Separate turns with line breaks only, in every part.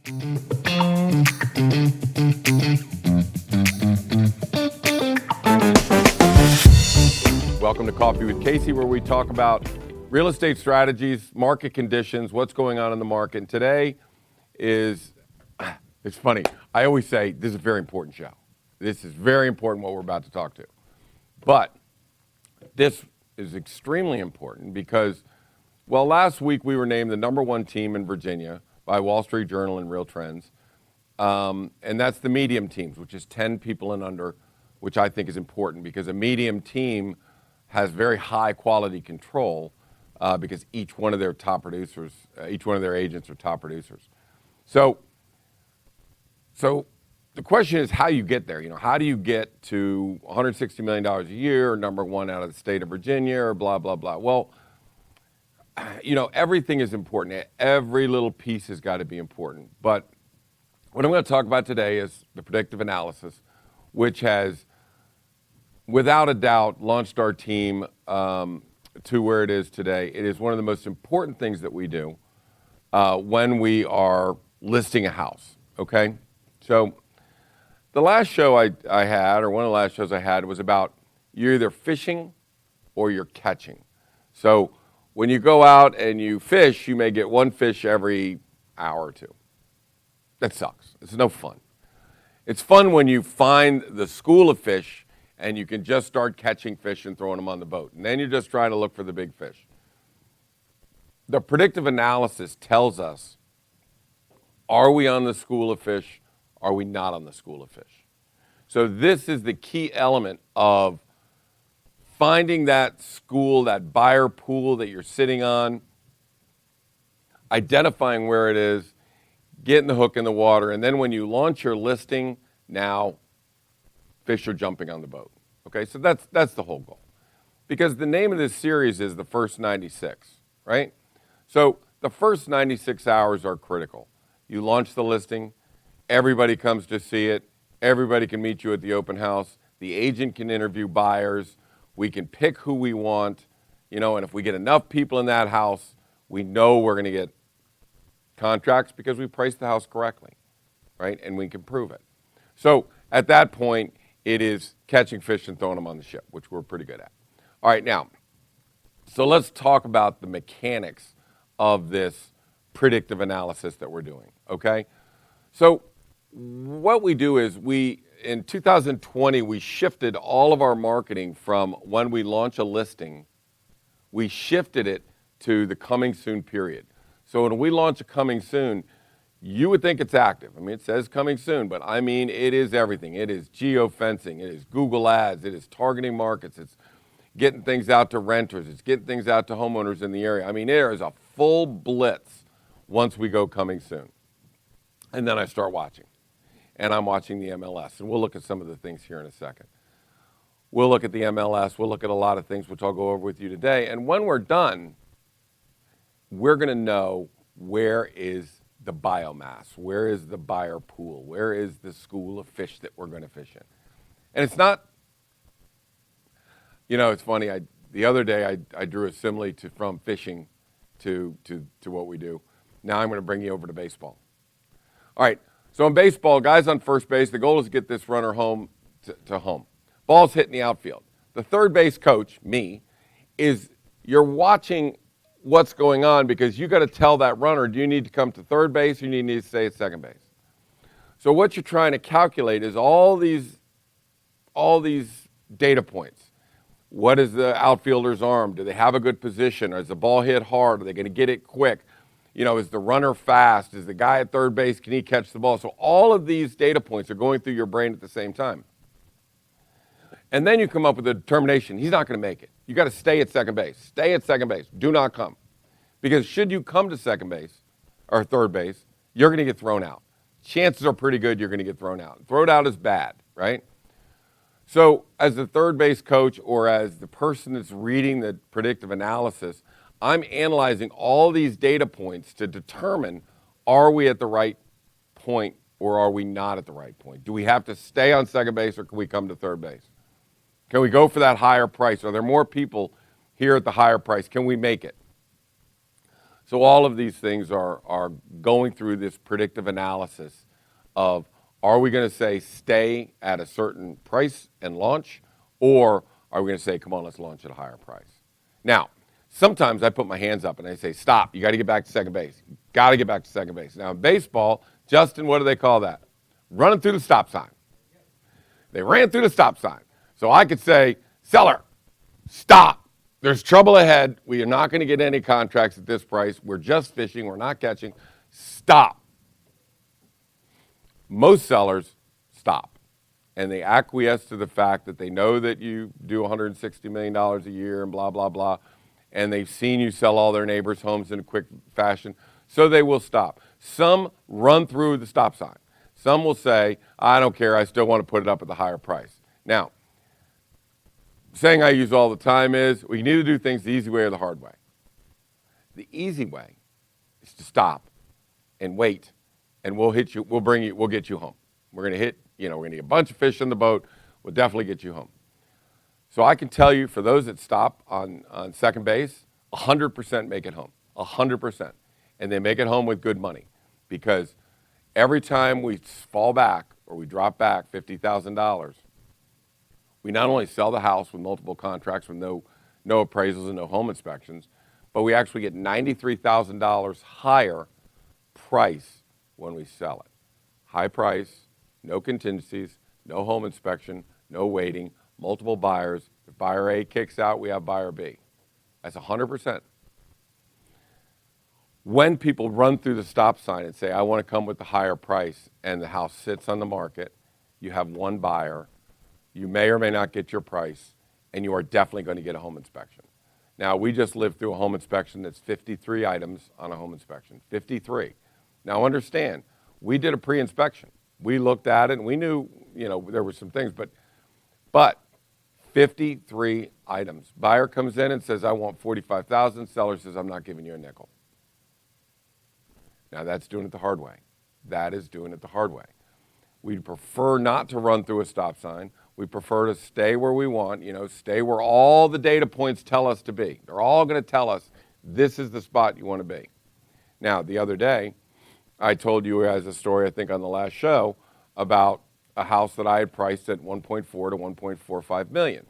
Welcome to Coffee with Casey, where we talk about real estate strategies, market conditions, what's going on in the market. And today it's funny. I always say this is a very important show. This is very important what we're about to talk to. But this is extremely important because, well, last week we were named the #1 team in Virginia by Wall Street Journal and Real Trends. And that's the medium teams, which is 10 people and under, which I think is important because a medium team has very high quality control because each one of their top producers, each one of their agents are top producers. So the question is how you get there. How do you get to $160 million a year, #1 out of the state of Virginia, or blah, blah, blah. Well, everything is important. Every little piece has got to be important. But what I'm going to talk about today is the predictive analysis, which has, without a doubt, launched our team to where it is today. It is one of the most important things that we do when we are listing a house, okay? So the last show I had, or one of the last shows I had, was about you're either fishing or you're catching. So when you go out and you fish, you may get one fish every hour or two. That sucks. It's no fun. It's fun when you find the school of fish and you can just start catching fish and throwing them on the boat. And then you're just trying to look for the big fish. The predictive analysis tells us, are we on the school of fish? Are we not on the school of fish? So this is the key element of finding that school, that buyer pool that you're sitting on, identifying where it is, getting the hook in the water, and then when you launch your listing, now fish are jumping on the boat. Okay, so that's the whole goal. Because the name of this series is the first 96, right? So the first 96 hours are critical. You launch the listing, everybody comes to see it, everybody can meet you at the open house, the agent can interview buyers, we can pick who we want, and if we get enough people in that house, we know we're going to get contracts because we priced the house correctly, right? And we can prove it. So at that point, it is catching fish and throwing them on the ship, which we're pretty good at. All right, now, so let's talk about the mechanics of this predictive analysis that we're doing, okay? So what we do is in 2020, we shifted all of our marketing from when we launch a listing, we shifted it to the coming soon period. So when we launch a coming soon, you would think it's active. I mean, it says coming soon, but I mean, it is everything. It is geofencing, it is Google Ads, it is targeting markets, it's getting things out to renters, it's getting things out to homeowners in the area. I mean, there is a full blitz once we go coming soon. And then I start watching. And I'm watching the MLS. And we'll look at some of the things here in a second. We'll look at the MLS. We'll look at a lot of things, which I'll go over with you today. And when we're done, we're going to know where is the biomass, where is the buyer pool, where is the school of fish that we're going to fish in. And it's not, it's funny. The other day I drew a simile from fishing to what we do. Now I'm going to bring you over to baseball. All right. So in baseball, guys on first base, the goal is to get this runner home to home. Ball's hitting the outfield. The third base coach, me, you're watching what's going on because you got to tell that runner, do you need to come to third base or do you need to stay at second base? So what you're trying to calculate is all these data points. What is the outfielder's arm? Do they have a good position? Or is the ball hit hard? Are they going to get it quick? Is the runner fast? Is the guy at third base, can he catch the ball? So all of these data points are going through your brain at the same time. And then you come up with a determination. He's not going to make it. You got to stay at second base. Stay at second base. Do not come. Because should you come to second base or third base, you're going to get thrown out. Chances are pretty good you're going to get thrown out. Thrown out is bad, right? So as the third base coach or as the person that's reading the predictive analysis, I'm analyzing all these data points to determine, are we at the right point or are we not at the right point? Do we have to stay on second base or can we come to third base? Can we go for that higher price? Are there more people here at the higher price? Can we make it? So all of these things are going through this predictive analysis of, are we going to say stay at a certain price and launch, or are we going to say, come on, let's launch at a higher price? Now, sometimes I put my hands up and I say, stop, you got to get back to second base. Got to get back to second base. Now in baseball, Justin, what do they call that? Running through the stop sign. They ran through the stop sign. So I could say, seller, stop. There's trouble ahead. We are not going to get any contracts at this price. We're just fishing. We're not catching. Stop. Most sellers stop. And they acquiesce to the fact that they know that you do $160 million a year and blah, blah, blah. And they've seen you sell all their neighbors' homes in a quick fashion. So they will stop. Some run through the stop sign. Some will say, I don't care. I still want to put it up at the higher price. Now, saying I use all the time is, we need to do things the easy way or the hard way. The easy way is to stop and wait, and we'll hit you, we'll get you home. We're going to hit, we're going to get a bunch of fish in the boat. We'll definitely get you home. So I can tell you, for those that stop on second base, 100% make it home, 100%. And they make it home with good money, because every time we fall back or we drop back $50,000, we not only sell the house with multiple contracts with no appraisals and no home inspections, but we actually get $93,000 higher price when we sell it. High price, no contingencies, no home inspection, no waiting, multiple buyers. If buyer A kicks out, we have buyer B. That's 100%. When people run through the stop sign and say, I want to come with the higher price, and the house sits on the market, you have one buyer, you may or may not get your price, and you are definitely going to get a home inspection. Now, we just lived through a home inspection that's 53 items on a home inspection, 53. Now, understand, we did a pre-inspection. We looked at it, and we knew, there were some things, but 53 items. Buyer comes in and says, I want $45,000. Seller says, I'm not giving you a nickel. Now, that's doing it the hard way. That is doing it the hard way. We prefer not to run through a stop sign. We prefer to stay where we want, stay where all the data points tell us to be. They're all going to tell us this is the spot you want to be. Now, the other day, I told you guys a story, I think, on the last show about a house that I had priced at $1.4 to $1.45 million.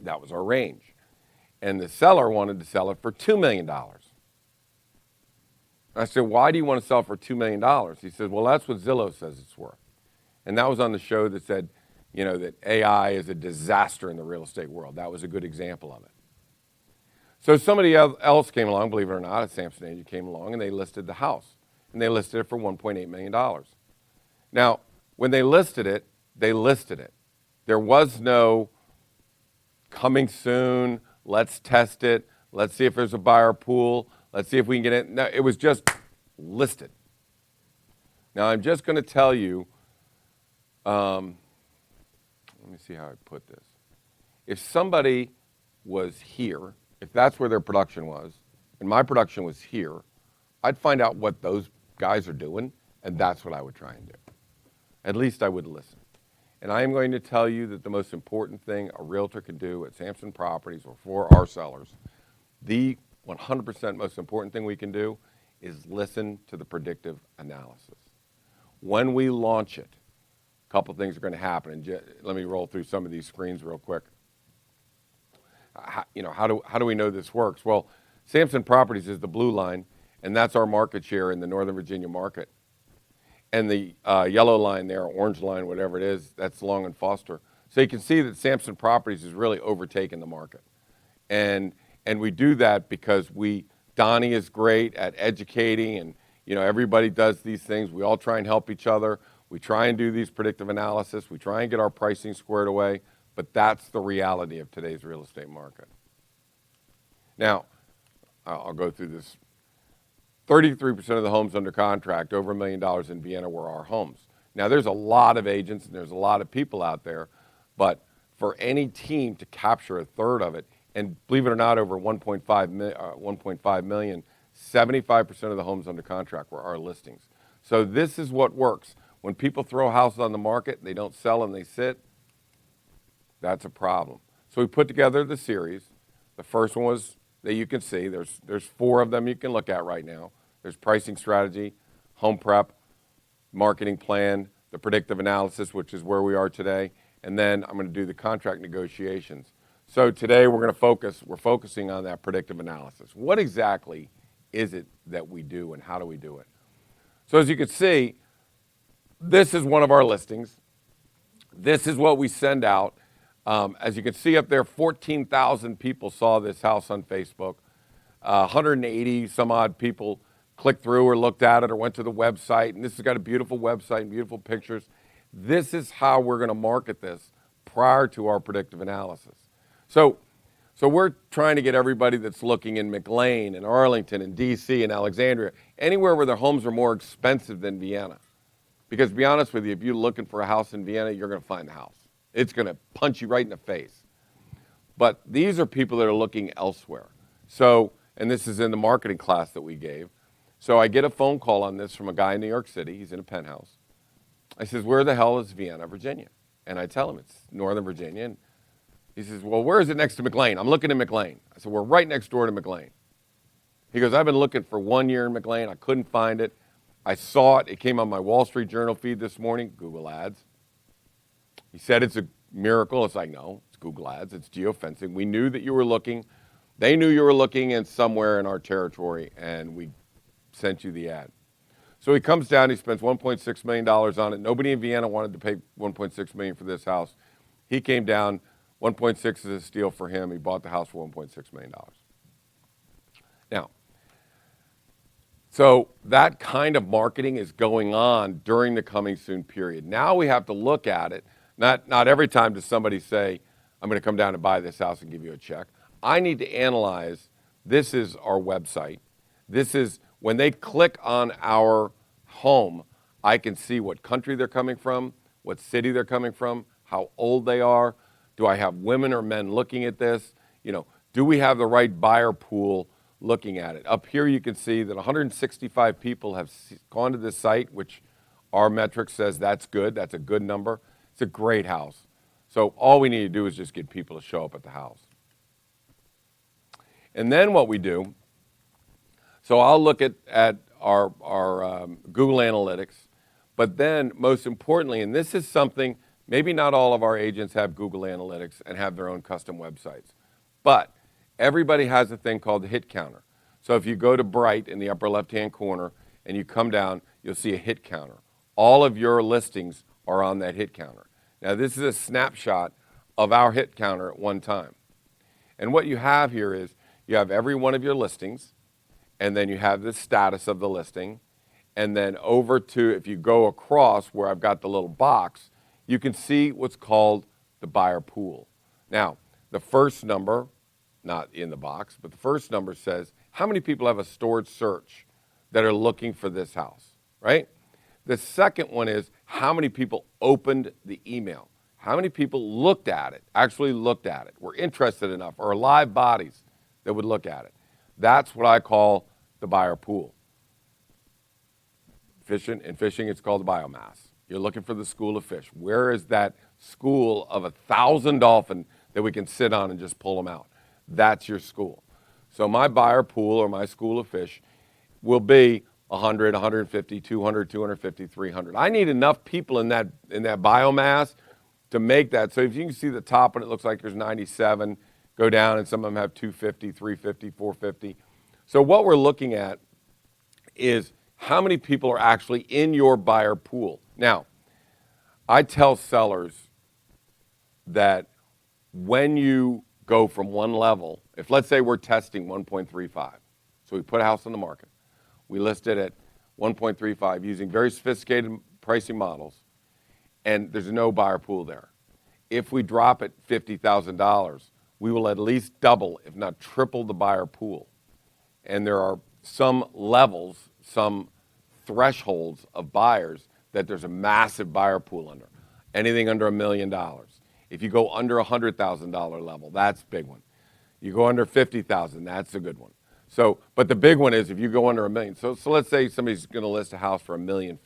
That was our range. And the seller wanted to sell it for $2 million. I said, why do you want to sell for $2 million? He said, well, that's what Zillow says it's worth. And that was on the show that said, that AI is a disaster in the real estate world. That was a good example of it. So somebody else came along, believe it or not, a Samson agent came along, and they listed the house. And they listed it for $1.8 million. Now, when they listed it, There was no coming soon, let's test it, let's see if there's a buyer pool, let's see if we can get it. No, it was just listed. Now, I'm just going to tell you, let me see how I put this. If somebody was here, if that's where their production was, and my production was here, I'd find out what those guys are doing, and that's what I would try and do. At least I would listen. And I am going to tell you that the most important thing a realtor can do at Samson Properties or for our sellers, the 100% most important thing we can do is listen to the predictive analysis. When we launch it, a couple things are going to happen. And let me roll through some of these screens real quick. How do we know this works? Well, Samson Properties is the blue line, and that's our market share in the Northern Virginia market. And the yellow line there, orange line, whatever it is, that's Long and Foster. So you can see that Samson Properties has really overtaken the market. And we do that because Donnie is great at educating, and everybody does these things. We all try and help each other. We try and do these predictive analysis. We try and get our pricing squared away, but that's the reality of today's real estate market. Now, I'll go through this. 33% of the homes under contract over $1 million in Vienna were our homes. Now, there's a lot of agents and there's a lot of people out there, but for any team to capture a third of it, and believe it or not, over 1.5 million, 75% of the homes under contract were our listings. So this is what works. When people throw houses on the market, they don't sell and they sit, that's a problem. So we put together the series. The first one was that you can see. There's 4 of them you can look at right now. There's pricing strategy, home prep, marketing plan, the predictive analysis, which is where we are today, and then I'm going to do the contract negotiations. So today we're focusing on that predictive analysis. What exactly is it that we do and how do we do it? So as you can see, this is one of our listings. This is what we send out. As you can see up there, 14,000 people saw this house on Facebook. 180 some odd people clicked through or looked at it or went to the website. And this has got a beautiful website and beautiful pictures. This is how we're going to market this prior to our predictive analysis. So we're trying to get everybody that's looking in McLean and Arlington and DC and Alexandria, anywhere where their homes are more expensive than Vienna. Because to be honest with you, if you're looking for a house in Vienna, you're going to find the house. It's going to punch you right in the face. But these are people that are looking elsewhere. So, and this is in the marketing class that we gave. So I get a phone call on this from a guy in New York City. He's in a penthouse. I says, where the hell is Vienna, Virginia? And I tell him it's Northern Virginia. And he says, well, where is it next to McLean? I'm looking at McLean. I said, we're right next door to McLean. He goes, I've been looking for 1 year in McLean. I couldn't find it. I saw it. It came on my Wall Street Journal feed this morning, Google Ads. He said it's a miracle. It's like, no, it's Google Ads. It's geofencing. We knew that you were looking. They knew you were looking in somewhere in our territory, and we sent you the ad. So he comes down. He spends $1.6 million on it. Nobody in Vienna wanted to pay $1.6 million for this house. He came down. 1.6 is a steal for him. He bought the house for $1.6 million. Now, so that kind of marketing is going on during the coming soon period. Now we have to look at it. Not every time does somebody say, I'm going to come down and buy this house and give you a check. I need to analyze, this is our website. This is, when they click on our home, I can see what country they're coming from, what city they're coming from, how old they are. Do I have women or men looking at this? Do we have the right buyer pool looking at it? Up here you can see that 165 people have gone to this site, which our metric says that's good. That's a good number. It's a great house. So all we need to do is just get people to show up at the house. And then what we do, so I'll look at our Google Analytics, but then most importantly, and this is something, maybe not all of our agents have Google Analytics and have their own custom websites, but everybody has a thing called the hit counter. So if you go to Bright in the upper left-hand corner and you come down, you'll see a hit counter. All of your listings are on that hit counter. Now this is a snapshot of our hit counter at one time. And what you have here is you have every one of your listings, and then you have the status of the listing, and then over to, if you go across where I've got the little box, you can see what's called the buyer pool. Now, the first number, not in the box, but the first number says how many people have a stored search that are looking for this house, right? The second one is how many people opened the email. How many people looked at it, actually looked at it, were interested enough, or live bodies that would look at it. That's what I call the buyer pool. In fishing, it's called the biomass. You're looking for the school of fish. Where is that school of 1,000 dolphin that we can sit on and just pull them out? That's your school. So my buyer pool or my school of fish will be 100, 150, 200, 250, 300. I need enough people in that biomass to make that. So if you can see the top and it looks like there's 97, go down and some of them have 250, 350, 450. So what we're looking at is how many people are actually in your buyer pool. Now, I tell sellers that when you go from one level, if let's say we're testing 1.35, so we put a house on the market, we list it at 1.35 using very sophisticated pricing models, and there's no buyer pool there. If we drop it $50,000, we will at least double, if not triple, the buyer pool. And there are some levels, some thresholds of buyers that there's a massive buyer pool under. Anything under $1 million. If you go under $100,000 level, that's a big one. You go under $50,000, that's a good one. So, but the big one is if you go under $1 million. So let's say somebody's going to list a house for $1.05 million.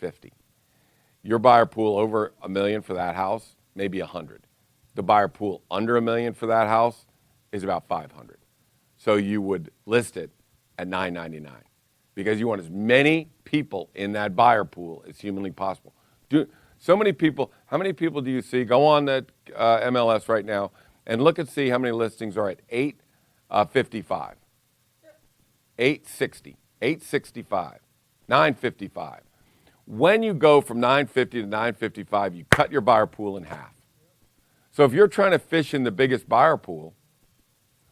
Your buyer pool over $1 million for that house, maybe 100. The buyer pool under $1 million for that house is about 500. So you would list it at $9.99 because you want as many people in that buyer pool as humanly possible. So many people, how many people do you see? Go on that MLS right now and look and see how many listings are at 855, 860, 865, 955. When you go from 950 to 955, you cut your buyer pool in half. So if you're trying to fish in the biggest buyer pool,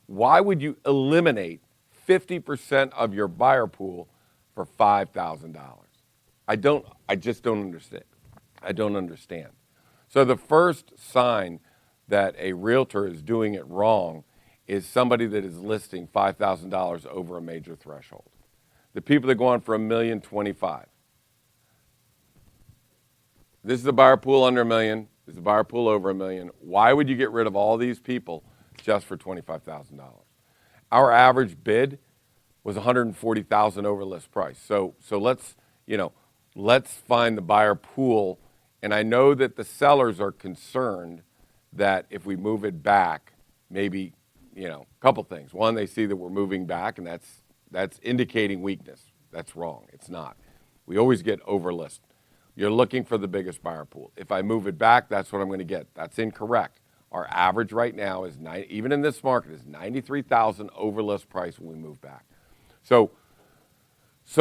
why would you eliminate 50% of your buyer pool for $5,000? I just don't understand. I don't understand. So the first sign that a realtor is doing it wrong is somebody that is listing $5,000 over a major threshold. The people that go on for $1,025,000. This is a buyer pool under $1 million. This is a buyer pool over $1 million. Why would you get rid of all these people just for $25,000? Our average bid was $140,000 over list price. So let's find the buyer pool. And I know that the sellers are concerned that if we move it back, maybe, a couple things. One, they see that we're moving back, and that's indicating weakness. That's wrong. It's not. We always get overlist. You're looking for the biggest buyer pool. If I move it back, that's what I'm going to get. That's incorrect. Our average right now is, even in this market, is $93,000 over list price when we move back. So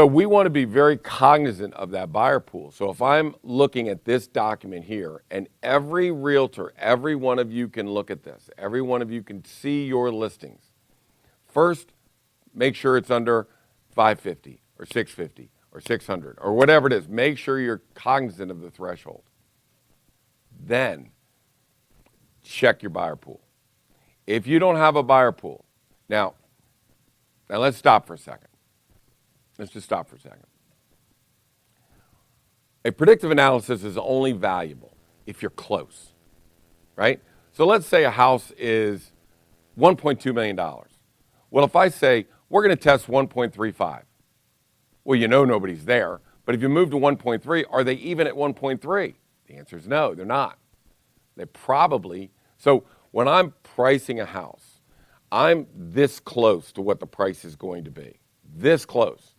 we want to be very cognizant of that buyer pool. So if I'm looking at this document here, and every realtor, every one of you can look at this, every one of you can see your listings. First, make sure it's under 550 or 650 or 600 or whatever it is. Make sure you're cognizant of the threshold. Then check your buyer pool. If you don't have a buyer pool, now let's stop for a second. Let's just stop for a second. A predictive analysis is only valuable if you're close, right? So let's say a house is $1.2 million. Well, if I say we're going to test 1.35, well, nobody's there. But if you move to 1.3, are they even at 1.3? The answer is no, they're not. They probably. So when I'm pricing a house, I'm this close to what the price is going to be. This close.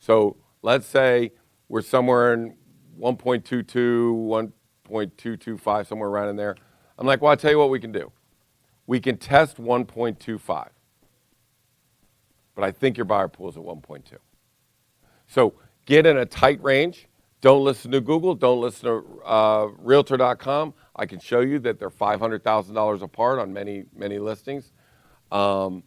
So let's say we're somewhere in 1.22, 1.225, somewhere around in there. I'm like, well, I'll tell you what we can do. We can test 1.25. But I think your buyer pool is at 1.2. So get in a tight range. Don't listen to Google. Don't listen to Realtor.com. I can show you that they're $500,000 apart on many, many listings. The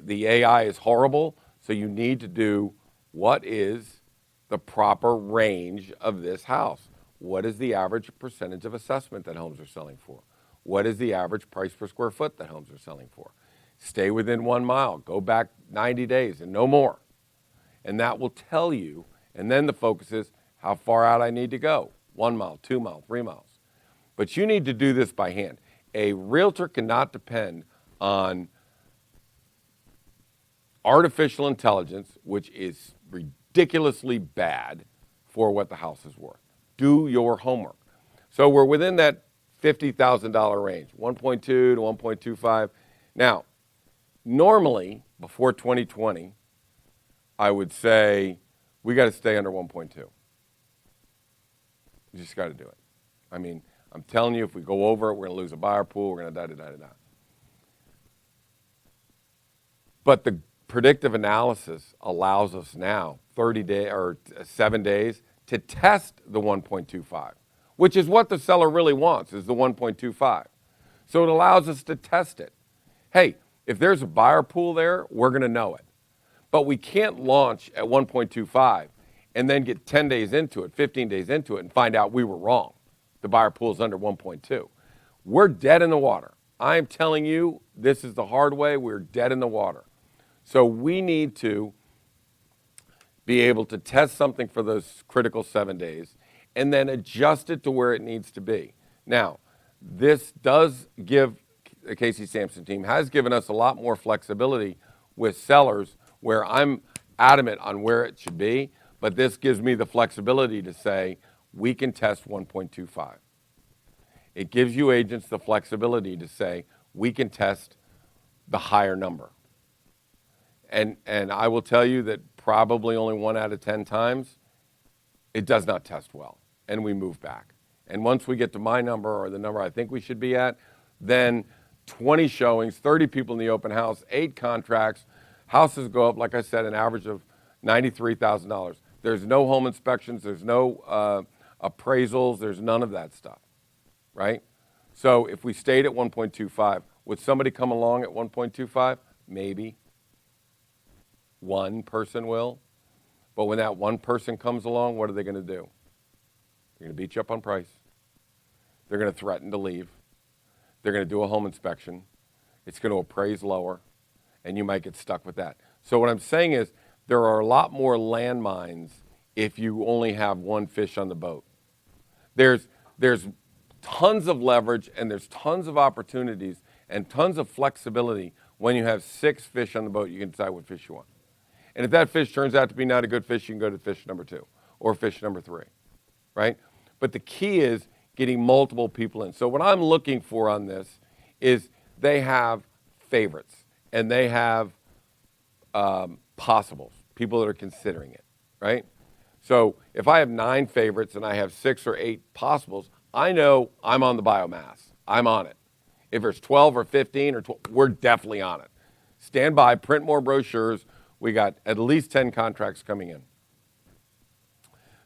AI is horrible, so you need to do what is the proper range of this house. What is the average percentage of assessment that homes are selling for? What is the average price per square foot that homes are selling for? Stay within 1 mile. Go back 90 days and no more. And that will tell you, and then the focus is how far out I need to go. 1 mile, 2 miles, 3 miles. But you need to do this by hand. A realtor cannot depend on artificial intelligence, which is ridiculously bad for what the house is worth. Do your homework. So we're within that $50,000 range, 1.2 to 1.25. Now, normally, before 2020, I would say we got to stay under 1.2. You just got to do it. I mean, I'm telling you, if we go over it, we're going to lose a buyer pool. We're going to da-da-da-da-da. But the predictive analysis allows us now 30 days or 7 days to test the 1.25, which is what the seller really wants, is the 1.25. So it allows us to test it. Hey, if there's a buyer pool there, we're going to know it. But we can't launch at 1.25 and then get 10 days into it, 15 days into it, and find out we were wrong. The buyer pool is under 1.2. We're dead in the water. I am telling you, this is the hard way. We're dead in the water. So we need to be able to test something for those critical 7 days and then adjust it to where it needs to be. Now, this does give, the Casey Samson team has given us a lot more flexibility with sellers where I'm adamant on where it should be, but this gives me the flexibility to say we can test 1.25. It gives you agents the flexibility to say we can test the higher number. And I will tell you that probably only 1 out of 10 times, it does not test well, and we move back. And once we get to my number or the number I think we should be at, then 20 showings, 30 people in the open house, 8 contracts, houses go up, like I said, an average of $93,000. There's no home inspections, there's no appraisals, there's none of that stuff, right? So if we stayed at 1.25, would somebody come along at 1.25? Maybe. One person will. But when that one person comes along, what are they going to do? They're going to beat you up on price. They're going to threaten to leave. They're going to do a home inspection. It's going to appraise lower, and you might get stuck with that. So what I'm saying is there are a lot more landmines if you only have one fish on the boat. There's tons of leverage, and there's tons of opportunities and tons of flexibility when you have 6 fish on the boat. You can decide what fish you want. And if that fish turns out to be not a good fish, you can go to fish number 2 or fish number 3, right? But the key is getting multiple people in. So what I'm looking for on this is they have favorites and they have possibles, people that are considering it, right? So if I have 9 favorites and I have 6 or 8 possibles, I know I'm on the biomass. I'm on it. If there's 12 or 15 or 12, we're definitely on it. Stand by, print more brochures. We got at least 10 contracts coming in.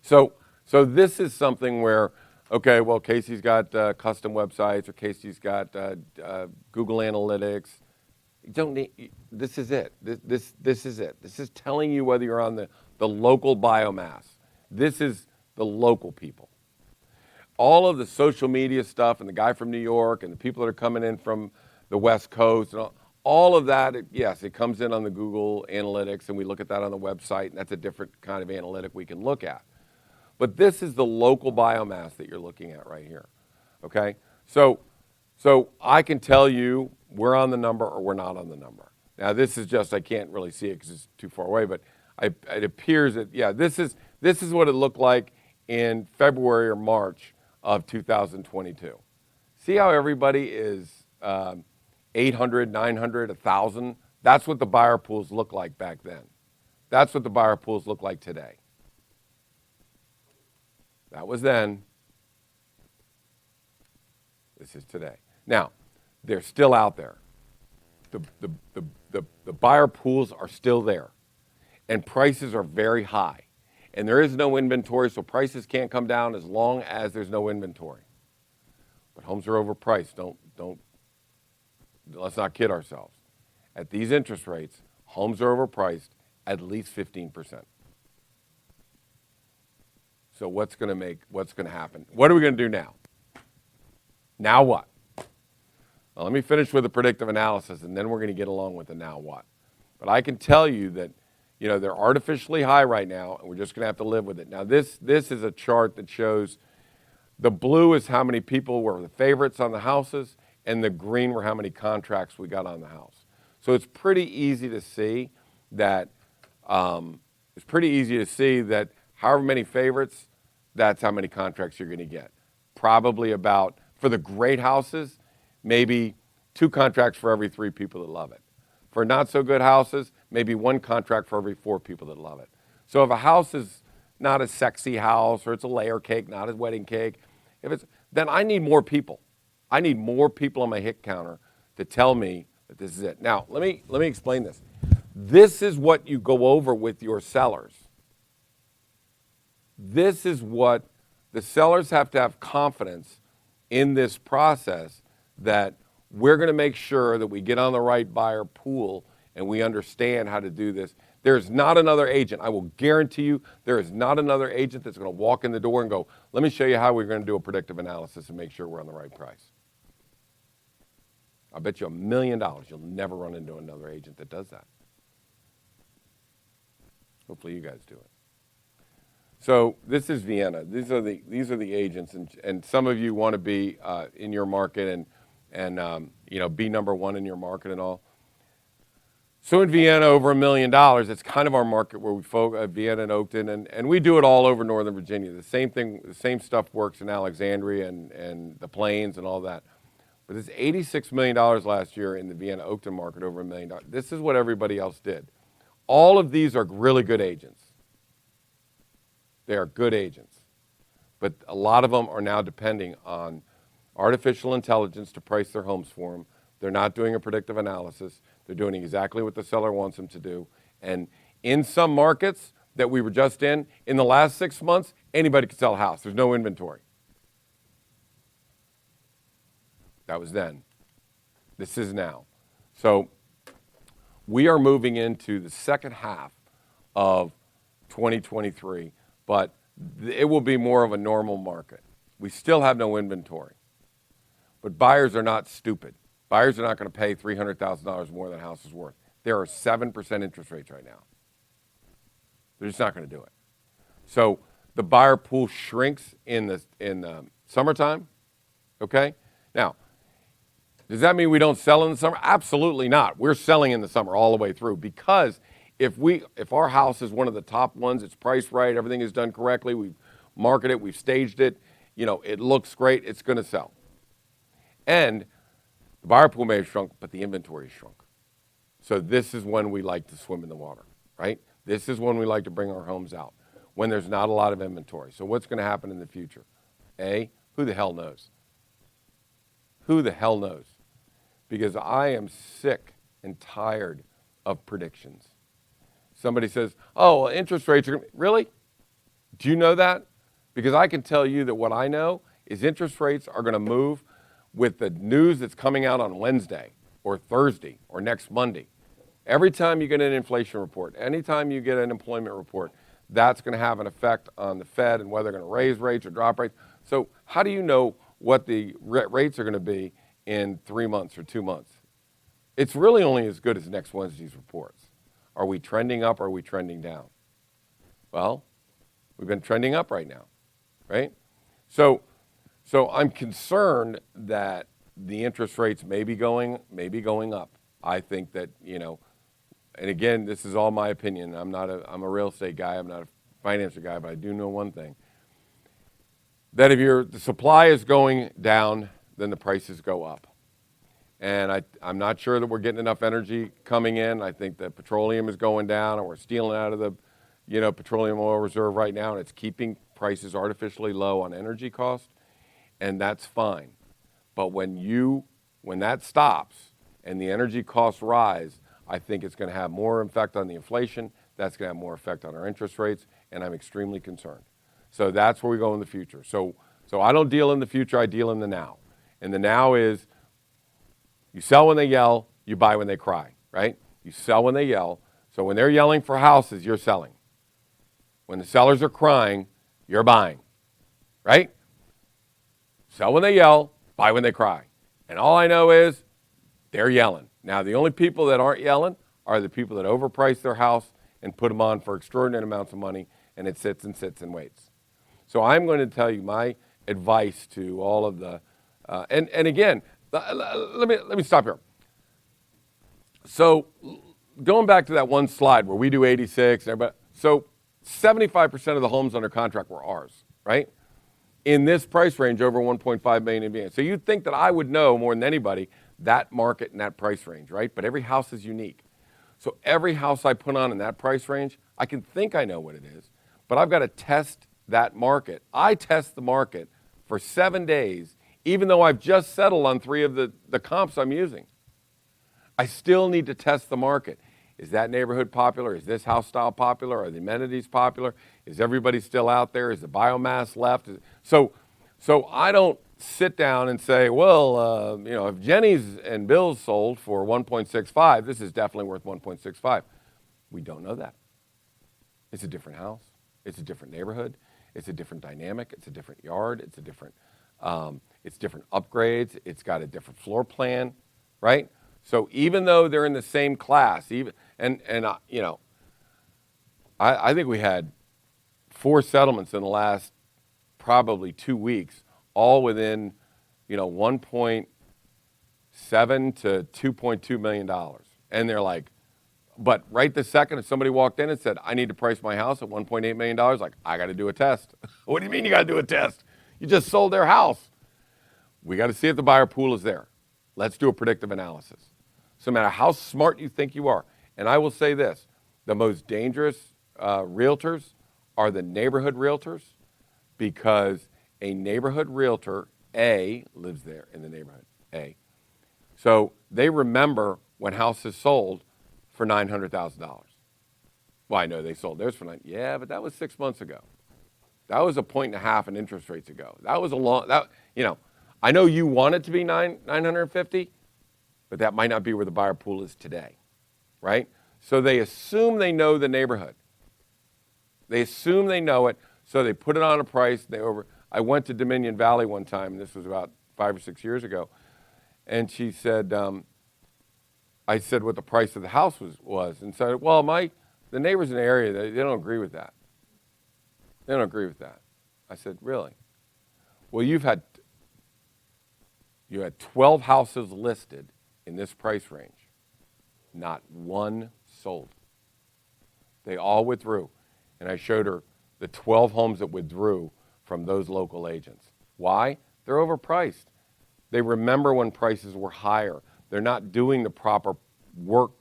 So this is something where, okay, well, Casey's got custom websites or Casey's got Google Analytics. You don't need, this is it. This is it. This is telling you whether you're on the local biomass. This is the local people. All of the social media stuff and the guy from New York and the people that are coming in from the West Coast and all of that, yes, it comes in on the Google Analytics, and we look at that on the website, and that's a different kind of analytic we can look at. But this is the local biomass that you're looking at right here, okay? So I can tell you we're on the number or we're not on the number. Now, this is just, I can't really see it because it's too far away, but it appears that, yeah, this is what it looked like in February or March of 2022. See how everybody is 800, 900, 1,000? That's what the buyer pools look like back then. That's what the buyer pools look like today. That was then. This is today. Now, they're still out there. The buyer pools are still there. And prices are very high. And there is no inventory, so prices can't come down as long as there's no inventory. But homes are overpriced. Let's not kid ourselves. At these interest rates, homes are overpriced at least 15%. So what's going to happen? What are we going to do now? Now what? Well, let me finish with the predictive analysis, and then we're going to get along with the now what. But I can tell you that, they're artificially high right now, and we're just going to have to live with it. Now, this is a chart that shows the blue is how many people were the favorites on the houses, and the green were how many contracts we got on the house. So it's pretty easy to see that however many favorites, that's how many contracts you're going to get. Probably about, for the great houses, maybe 2 contracts for every 3 people that love it. For not so good houses, maybe 1 contract for every 4 people that love it. So if a house is not a sexy house or it's a layer cake, not a wedding cake, then I need more people. I need more people on my hit counter to tell me that this is it. Now, let me explain this. This is what you go over with your sellers. This is what the sellers have to have confidence in this process, that we're going to make sure that we get on the right buyer pool and we understand how to do this. There's not another agent. I will guarantee you there is not another agent that's going to walk in the door and go, let me show you how we're going to do a predictive analysis and make sure we're on the right price. I bet you $1 million you'll never run into another agent that does that. Hopefully you guys do it. So this is Vienna. These are the agents, and some of you want to be in your market and be number 1 in your market and all. So in Vienna, over $1 million. It's kind of our market where we focus, Vienna and Oakton, and we do it all over Northern Virginia. The same thing, the same stuff works in Alexandria and the Plains and all that. But it's $86 million last year in the Vienna Oakton market, over $1 million. This is what everybody else did. All of these are really good agents. They are good agents. But a lot of them are now depending on artificial intelligence to price their homes for them. They're not doing a predictive analysis. They're doing exactly what the seller wants them to do. And in some markets that we were just in the last 6 months, anybody could sell a house. There's no inventory. That was then. This is now. So we are moving into the second half of 2023, but it will be more of a normal market. We still have no inventory. But buyers are not stupid. Buyers are not going to pay $300,000 more than a house is worth. There are 7% interest rates right now. They're just not going to do it. So the buyer pool shrinks in the summertime. Okay? Now, does that mean we don't sell in the summer? Absolutely not. We're selling in the summer all the way through, because if our house is one of the top ones, it's priced right, everything is done correctly, we've marketed it, we've staged it, it looks great, it's going to sell. And the buyer pool may have shrunk, but the inventory has shrunk. So this is when we like to swim in the water, right? This is when we like to bring our homes out, when there's not a lot of inventory. So what's going to happen in the future? Who the hell knows? Who the hell knows? Because I am sick and tired of predictions. Somebody says, oh, well, interest rates are going to... Really? Do you know that? Because I can tell you that what I know is interest rates are going to move with the news that's coming out on Wednesday or Thursday or next Monday. Every time you get an inflation report, anytime you get an employment report, that's going to have an effect on the Fed and whether they're going to raise rates or drop rates. So how do you know what the rates are going to be in 3 months or 2 months? It's really only as good as next Wednesday's reports. Are we trending up or are we trending down? Well, we've been trending up right now, right? So I'm concerned that the interest rates may be going up. I think that, and again, this is all my opinion. I'm a real estate guy. I'm not a financer guy, but I do know one thing. That if the supply is going down, then the prices go up. And I'm not sure that we're getting enough energy coming in. I think that petroleum is going down, and we're stealing out of the, petroleum oil reserve right now, and it's keeping prices artificially low on energy costs, and that's fine. But when that stops and the energy costs rise, I think it's going to have more effect on the inflation. That's going to have more effect on our interest rates, and I'm extremely concerned. So that's where we go in the future. So I don't deal in the future, I deal in the now. And the now is you sell when they yell, you buy when they cry, right? You sell when they yell. So when they're yelling for houses, you're selling. When the sellers are crying, you're buying, right? Sell when they yell, buy when they cry. And all I know is they're yelling. Now, the only people that aren't yelling are the people that overprice their house and put them on for extraordinary amounts of money, and it sits and sits and waits. So I'm going to tell you my advice to all of the, and again, let me stop here. So going back to that one slide where we do 86, and everybody, so 75% of the homes under contract were ours, right? In this price range, over 1.5 million in Indiana. So you'd think that I would know more than anybody that market and that price range, right? But every house is unique. So every house I put on in that price range, I can think I know what it is, but I've got to test that market. I test the market for 7 days, even though I've just settled on 3 of the comps I'm using. I still need to test the market. Is that neighborhood popular? Is this house style popular? Are the amenities popular? Is everybody still out there? Is the biomass left? So I don't sit down and say, well, if Jenny's and Bill's sold for 1.65, this is definitely worth 1.65. We don't know that. It's a different house. It's a different neighborhood. It's a different dynamic. It's a different yard. It's different upgrades. It's got a different floor plan, right? So even though they're in the same class, I think we had 4 settlements in the last probably 2 weeks, all within, $1.7 to $2.2 million. And they're like, but right this second, if somebody walked in and said, I need to price my house at $1.8 million, like, I got to do a test. What do you mean you got to do a test? You just sold their house. We got to see if the buyer pool is there. Let's do a predictive analysis. So no matter how smart you think you are, and I will say this, the most dangerous realtors are the neighborhood realtors, because a neighborhood realtor, A, lives there in the neighborhood, A. So they remember when houses sold for $900,000. Well, I know they sold theirs for yeah, but that was 6 months ago. That was 1.5 in interest rates ago. That was a long, I know you want it to be 950, but that might not be where the buyer pool is today, right? So they assume they know the neighborhood. They assume they know it, so they put it on a price. I went to Dominion Valley one time, and this was about 5 or 6 years ago, and she said, I said what the price of the house was, and said, well, the neighbors in the area, they don't agree with that. They don't agree with that. I said, really? Well, you had 12 houses listed in this price range. Not one sold. They all withdrew. And I showed her the 12 homes that withdrew from those local agents. Why? They're overpriced. They remember when prices were higher. They're not doing the proper work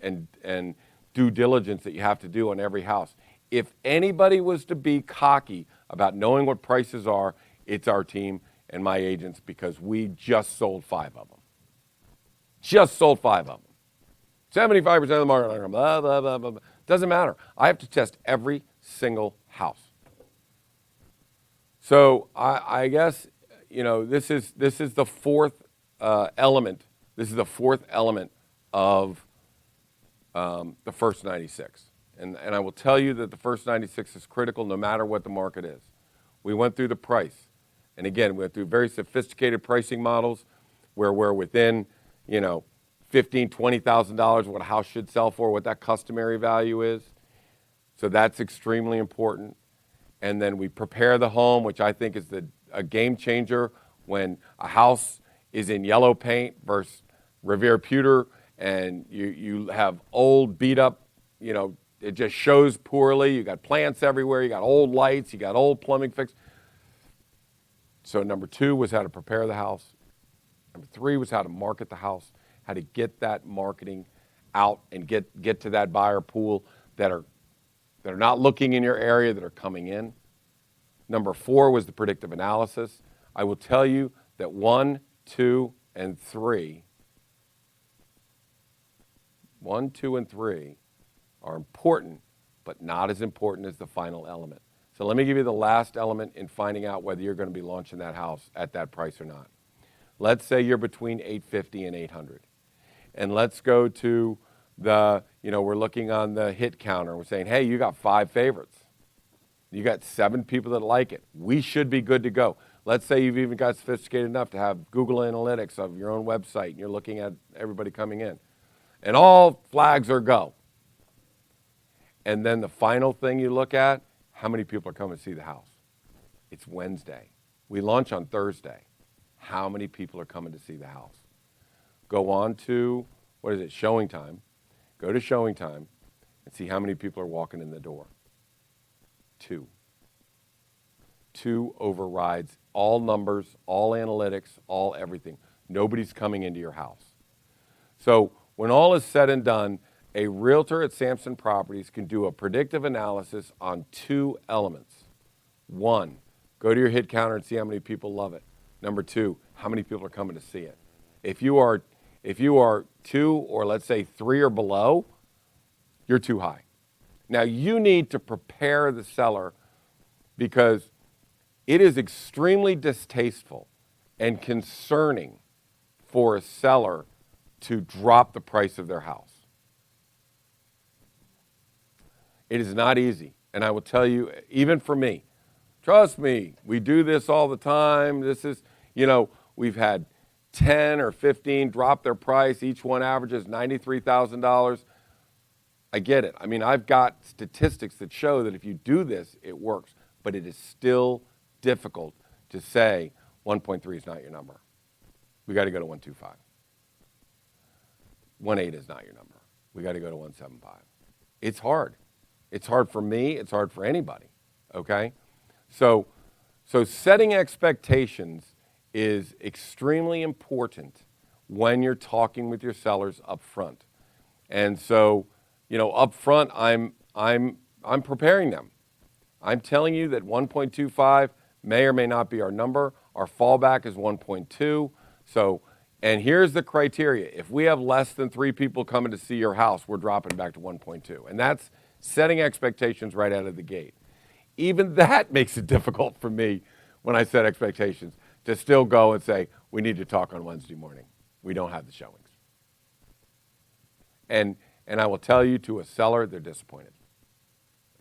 and due diligence that you have to do on every house. If anybody was to be cocky about knowing what prices are, it's our team and my agents, because we just sold 5 of them. Just sold 5 of them. 75% of the market, blah, blah, blah, blah. Doesn't matter. I have to test every single house. So I guess, this is the fourth element. This is the fourth element of the first 96. And I will tell you that the first 96 is critical no matter what the market is. We went through the price. And again, we went through very sophisticated pricing models where we're within, $15,000, $20,000 what a house should sell for, what that customary value is. So that's extremely important. And then we prepare the home, which I think is a game changer when a house is in yellow paint versus Revere pewter, and you have old, beat up, it just shows poorly. You got plants everywhere. You got old lights. You got old plumbing fixed. So number 2 was how to prepare the house. Number 3 was how to market the house, how to get that marketing out and get to that buyer pool that are not looking in your area, that are coming in. Number 4 was the predictive analysis. I will tell you that 1, 2, and 3 are important, but not as important as the final element. So let me give you the last element in finding out whether you're going to be launching that house at that price or not. Let's say you're between $850 and $800. And let's go to we're looking on the hit counter. We're saying, hey, you got 5 favorites. You got 7 people that like it. We should be good to go. Let's say you've even got sophisticated enough to have Google Analytics of your own website, and you're looking at everybody coming in. And all flags are go. And then the final thing you look at, how many people are coming to see the house? It's Wednesday. We launch on Thursday. How many people are coming to see the house? Go on to, showing time. Go to showing time and see how many people are walking in the door. 2. 2 overrides all numbers, all analytics, all everything. Nobody's coming into your house. So when all is said and done, a realtor at Samson Properties can do a predictive analysis on 2 elements. 1, go to your hit counter and see how many people love it. Number 2, how many people are coming to see it. If you are 2 or let's say 3 or below, you're too high. Now you need to prepare the seller, because it is extremely distasteful and concerning for a seller to drop the price of their house. It is not easy. And I will tell you, even for me, trust me, we do this all the time. This is, we've had 10 or 15 drop their price. Each one averages $93,000. I get it. I mean, I've got statistics that show that if you do this, it works. But it is still difficult to say 1.3 is not your number. We got to go to 1.25. 1.8 is not your number. We got to go to 1.75. It's hard. It's hard for me. It's hard for anybody. Okay? So setting expectations is extremely important when you're talking with your sellers up front. And so, up front, I'm preparing them. I'm telling you that 1.25 may or may not be our number. Our fallback is 1.2. So, and here's the criteria. If we have less than 3 people coming to see your house, we're dropping back to 1.2. And that's setting expectations right out of the gate. Even that makes it difficult for me when I set expectations to still go and say, we need to talk on Wednesday morning. We don't have the showings. And I will tell you, to a seller, they're disappointed.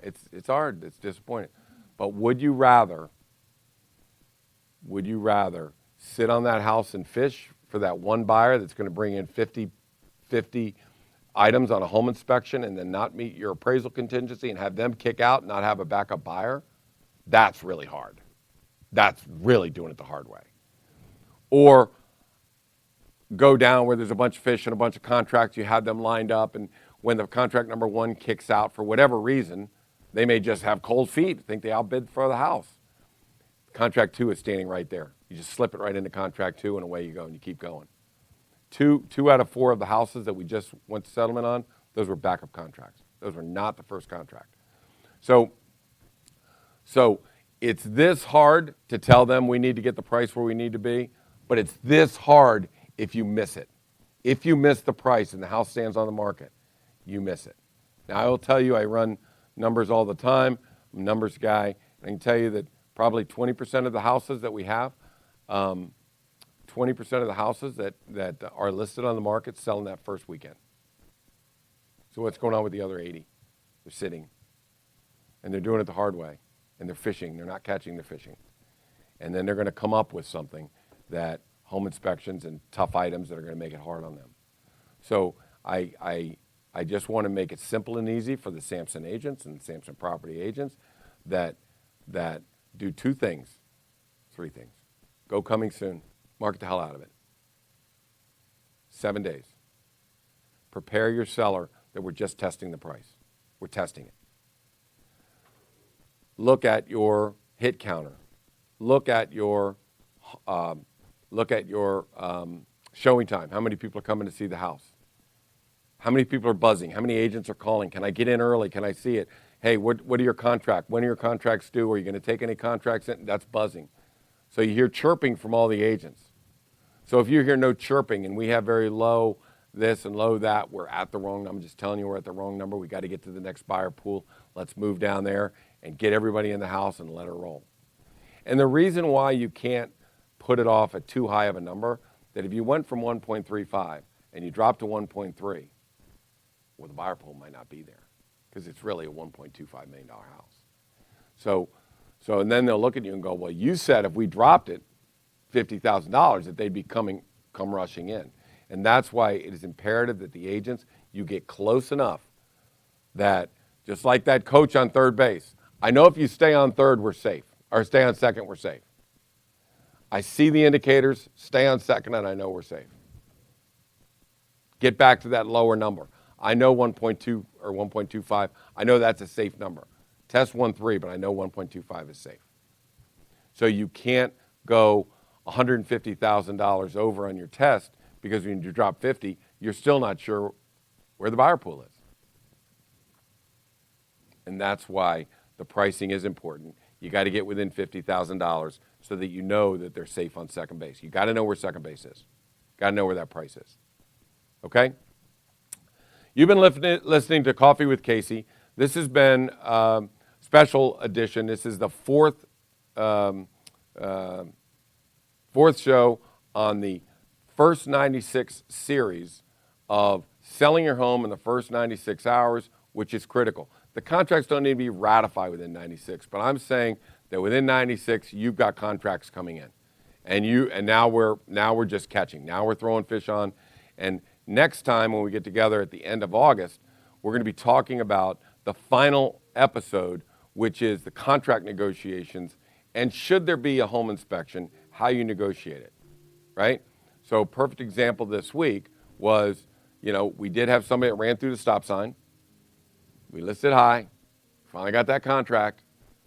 It's hard, it's disappointing. But would you rather sit on that house and fish for that one buyer that's going to bring in 50 items on a home inspection and then not meet your appraisal contingency and have them kick out and not have a backup buyer? That's really hard. That's really doing it the hard way. Or go down where there's a bunch of fish and a bunch of contracts, you have them lined up, and when the contract number 1 kicks out for whatever reason, they may just have cold feet, think they outbid for the house. Contract 2 is standing right there. You just slip it right into contract 2 and away you go and you keep going. Two out of 4 of the houses that we just went to settlement on, those were backup contracts. Those were not the first contract. So it's this hard to tell them we need to get the price where we need to be, but it's this hard if you miss it. If you miss the price and the house stands on the market, you miss it. Now, I will tell you, I run numbers all the time. I'm a numbers guy. And I can tell you that probably 20% of the houses that we have, 20% of the houses that are listed on the market sell in that first weekend. So what's going on with the other 80? They're sitting. And they're doing it the hard way. And they're fishing. They're not catching, they're fishing. And then they're going to come up with something that home inspections and tough items that are going to make it hard on them. So I just want to make it simple and easy for the Samson agents and the Samson property agents that do 2 things, 3 things. Go coming soon. Market the hell out of it. 7 days. Prepare your seller that we're just testing the price. We're testing it. Look at your hit counter. Look at your showing time. How many people are coming to see the house? How many people are buzzing? How many agents are calling? Can I get in early? Can I see it? Hey, what are your contracts? When are your contracts due? Are you going to take any contracts in? That's buzzing. So you hear chirping from all the agents. So if you hear no chirping and we have very low this and low that, we're at the wrong number. I'm just telling you we're at the wrong number. We got to get to the next buyer pool. Let's move down there and get everybody in the house and let it roll. And the reason why you can't put it off at too high of a number, that if you went from 1.35 and you dropped to 1.3, well, the buyer pool might not be there because it's really a $1.25 million house. So, and then they'll look at you and go, well, you said if we dropped it $50,000 that they'd be come rushing in. And that's why it is imperative that the agents, you get close enough that, just like that coach on third base, I know if you stay on third, we're safe, or stay on second, we're safe. I see the indicators, stay on second, and I know we're safe. Get back to that lower number. I know 1.2 or 1.25. I know that's a safe number. Test 1.3, but I know 1.25 is safe. So you can't go $150,000 over on your test because when you drop 50, you're still not sure where the buyer pool is. And that's why the pricing is important. You got to get within $50,000 so that you know that they're safe on second base. You got to know where second base is. Got to know where that price is. Okay? You've been listening to Coffee with Casey. This has been a special edition. This is the fourth show on the first 96 series of selling your home in the first 96 hours, which is critical. The contracts don't need to be ratified within 96, but I'm saying that within 96, you've got contracts coming in. And now we're just catching. Now we're throwing fish on. And next time when we get together at the end of August, we're going to be talking about the final episode, which is the contract negotiations, and should there be a home inspection, how you negotiate it, right? So a perfect example this week was, we did have somebody that ran through the stop sign. We listed high, finally got that contract,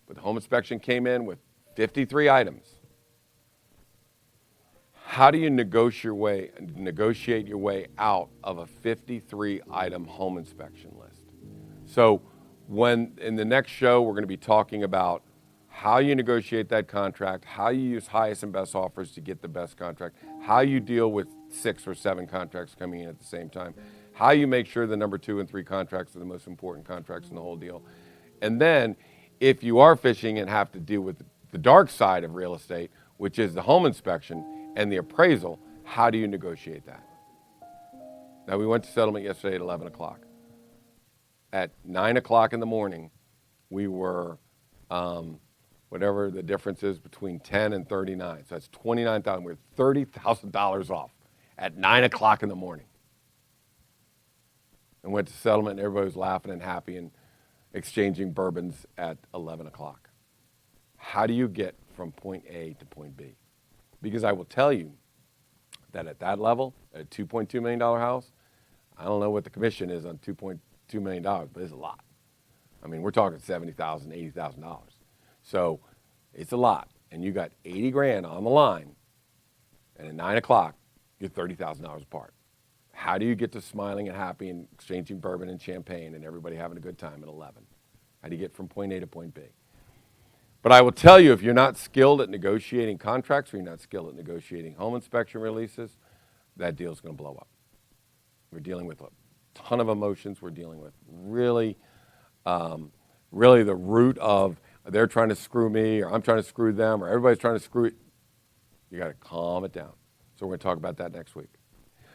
but the home inspection came in with 53 items. How do you negotiate your way out of a 53-item home inspection list? So when in the next show, we're going to be talking about how you negotiate that contract, how you use highest and best offers to get the best contract, how you deal with 6 or 7 contracts coming in at the same time, how you make sure the number 2 and 3 contracts are the most important contracts in the whole deal. And then if you are fishing and have to deal with the dark side of real estate, which is the home inspection and the appraisal, how do you negotiate that? Now, we went to settlement yesterday at 11 o'clock. At 9 o'clock in the morning, we were, whatever the difference is between 10 and 39. So that's $29,000. We're $30,000 off at 9 o'clock in the morning. And went to settlement, and everybody was laughing and happy and exchanging bourbons at 11 o'clock. How do you get from point A to point B? Because I will tell you that at that level, at a $2.2 million house, I don't know what the commission is on $2.2 million, but it's a lot. I mean, we're talking $70,000, $80,000. So it's a lot. And you got 80 grand on the line, and at 9 o'clock, you're $30,000 apart. How do you get to smiling and happy and exchanging bourbon and champagne and everybody having a good time at 11? How do you get from point A to point B? But I will tell you, if you're not skilled at negotiating contracts or you're not skilled at negotiating home inspection releases, that deal's going to blow up. We're dealing with a ton of emotions. We're dealing with really the root of they're trying to screw me or I'm trying to screw them or everybody's trying to screw it. You got to calm it down. So we're going to talk about that next week.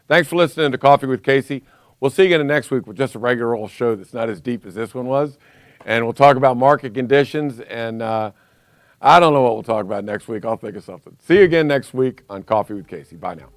Thanks for listening to Coffee with Casey. We'll see you again next week with just a regular old show that's not as deep as this one was. And we'll talk about market conditions. And I don't know what we'll talk about next week. I'll think of something. See you again next week on Coffee with Casey. Bye now.